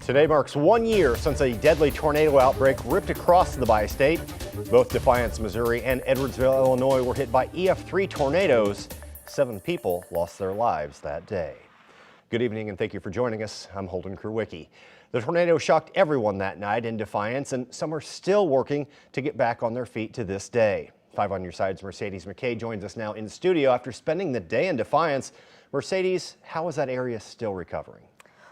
Today marks 1 year since a deadly tornado outbreak ripped across the bi-state. Both Defiance, Missouri and Edwardsville, Illinois were hit by EF3 tornadoes. 7 people lost their lives that day. Good evening and thank you for joining us. I'm Holden Kruwicki. The tornado shocked everyone that night in Defiance, and some are still working to get back on their feet to this day. 5 on your side's Mercedes McKay joins us now in studio after spending the day in Defiance. Mercedes, how is that area still recovering?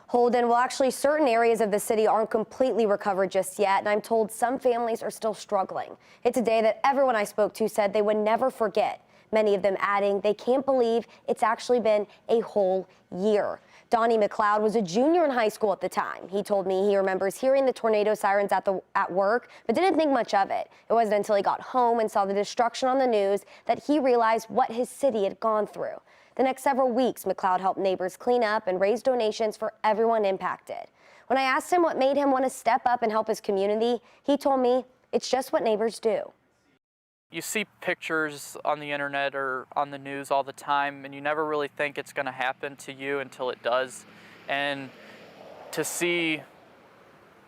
Holden, well, actually, certain areas of the city aren't completely recovered just yet, and I'm told some families are still struggling. It's a day that everyone I spoke to said they would never forget, many of them adding they can't believe it's actually been a whole year. Donnie McLeod was a junior in high school at the time. He told me he remembers hearing the tornado sirens at work, but didn't think much of it. It wasn't until he got home and saw the destruction on the news that he realized what his city had gone through. The next several weeks, McLeod helped neighbors clean up and raise donations for everyone impacted. When I asked him what made him want to step up and help his community, he told me it's just what neighbors do. You see pictures on the internet or on the news all the time, and you never really think it's going to happen to you until it does. And to see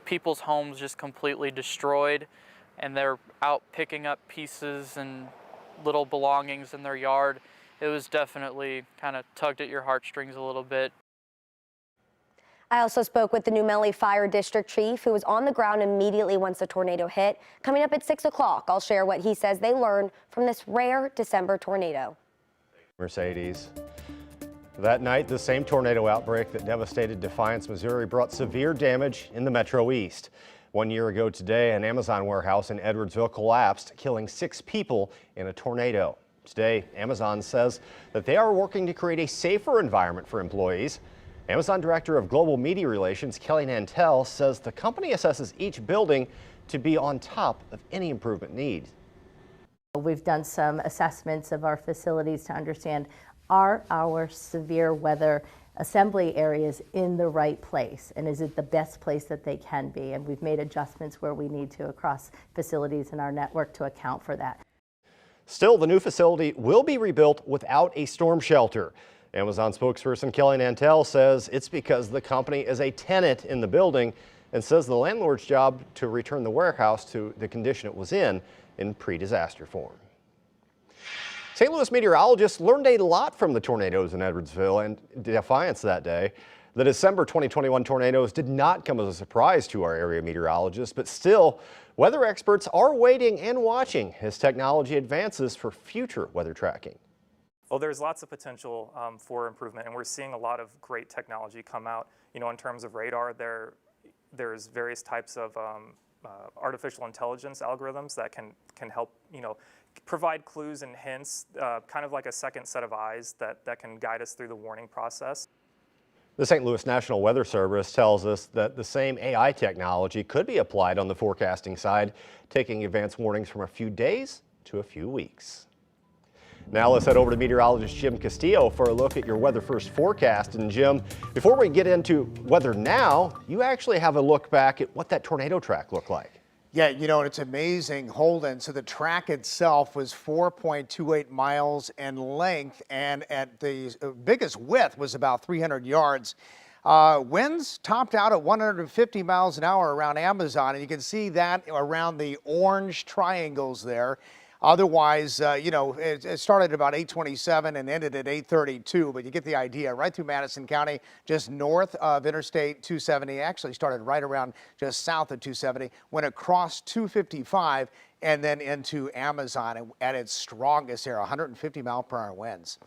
people's homes just completely destroyed, and they're out picking up pieces and little belongings in their yard, it was definitely kind of tugged at your heartstrings a little bit. I also spoke with the New Melle Fire District Chief, who was on the ground immediately once the tornado hit. Coming up at 6 o'clock, I'll share what he says they learned from this rare December tornado. Mercedes. That night, the same tornado outbreak that devastated Defiance, Missouri brought severe damage in the Metro East. 1 year ago today, an Amazon warehouse in Edwardsville collapsed, killing 6 people in a tornado. Today, Amazon says that they are working to create a safer environment for employees. Amazon Director of Global Media Relations, Kelly Nantel, says the company assesses each building to be on top of any improvement needs. We've done some assessments of our facilities to understand, are our severe weather assembly areas in the right place, and is it the best place that they can be? And we've made adjustments where we need to across facilities in our network to account for that. Still, the new facility will be rebuilt without a storm shelter. Amazon spokesperson Kelly Nantel says it's because the company is a tenant in the building and says the landlord's job to return the warehouse to the condition it was in pre-disaster form. St. Louis meteorologists learned a lot from the tornadoes in Edwardsville and Defiance that day. The December 2021 tornadoes did not come as a surprise to our area meteorologists, but still, weather experts are waiting and watching as technology advances for future weather tracking. Well, there's lots of potential for improvement, and we're seeing a lot of great technology come out. You know, in terms of radar, there's various types of artificial intelligence algorithms that can help, you know, provide clues and hints, kind of like a second set of eyes that can guide us through the warning process. The St. Louis National Weather Service tells us that the same AI technology could be applied on the forecasting side, taking advanced warnings from a few days to a few weeks. Now let's head over to meteorologist Jim Castillo for a look at your Weather First forecast. And Jim, before we get into weather now, you actually have a look back at what that tornado track looked like. Yeah, you know, it's amazing, Holden. So the track itself was 4.28 miles in length, and at the biggest width was about 300 yards. Winds topped out at 150 miles an hour around Amazon, and you can see that around the orange triangles there. Otherwise, you know, it started about 8:27 and ended at 8:32, but you get the idea. Right through Madison County, just north of Interstate 270, actually started right around just south of 270, went across 255 and then into Amazon at its strongest here, 150 mile per hour winds.